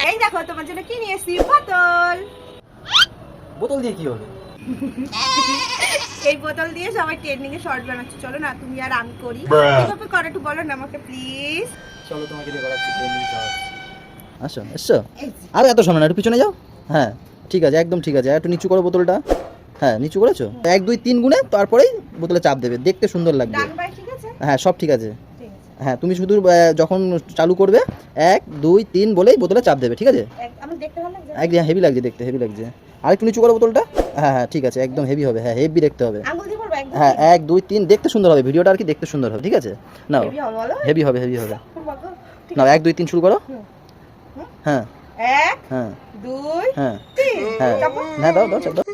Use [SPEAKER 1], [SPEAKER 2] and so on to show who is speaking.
[SPEAKER 1] এই দেখো তোমার জন্য কি নিয়ে এসেছি, বোতল।
[SPEAKER 2] বোতল দিয়ে কি হবে?
[SPEAKER 1] এই বোতল দিয়ে সবাই ট্রেন্ডিং এ শর্ট বানাচ্ছে। চলো না তুমি আর আমি করি। কিভাবে করে একটু বলো না আমাকে প্লিজ।
[SPEAKER 2] চলো তোমাকে দিয়ে করাচ্ছি ট্রেন্ডিং শর্ট। আসো এসো। আর এত সামনে না, একটু পিছনে যাও। হ্যাঁ ঠিক আছে, একদম ঠিক আছে। একটু নিচু করো বোতলটা। হ্যাঁ নিচু করেছো? 1 2 3 গুণে তারপরেই বোতলে চাপ দেবে, দেখতে সুন্দর লাগবে।
[SPEAKER 1] ডান বাই ঠিক আছে?
[SPEAKER 2] হ্যাঁ সব ঠিক আছে।
[SPEAKER 1] ঠিক আছে।
[SPEAKER 2] হ্যাঁ তুমি শুধু যখন চালু করবে 1 2 3 বলেই বোতলে চাপ দেবে, ঠিক আছে?
[SPEAKER 1] আমি দেখতে ভালো লাগছে?
[SPEAKER 2] একদম হেভি লাগছে, দেখতে হেভি লাগছে। আর একটু নিচু করো বোতলটা। হ্যাঁ হ্যাঁ ঠিক আছে, একদম হেভি হবে। হ্যাঁ হেভি দেখতে হবে।
[SPEAKER 1] আঙ্গুল দিয়ে করব একদম?
[SPEAKER 2] হ্যাঁ 1 2 3 দেখতে সুন্দর হবে, ভিডিওটা আর কি দেখতে সুন্দর হবে, ঠিক আছে? নাও
[SPEAKER 1] হেভি হবে বলো?
[SPEAKER 2] হেভি হবে, হেভি হবে।
[SPEAKER 1] বলো, ঠিক
[SPEAKER 2] নাও 1 2 3 শুরু করো।
[SPEAKER 1] হুম।
[SPEAKER 2] হ্যাঁ
[SPEAKER 1] 1
[SPEAKER 2] হ্যাঁ
[SPEAKER 1] 2
[SPEAKER 2] হ্যাঁ
[SPEAKER 1] 3
[SPEAKER 2] হ্যাঁ
[SPEAKER 1] চাপো।
[SPEAKER 2] হ্যাঁ দাও দাও চাপ দাও।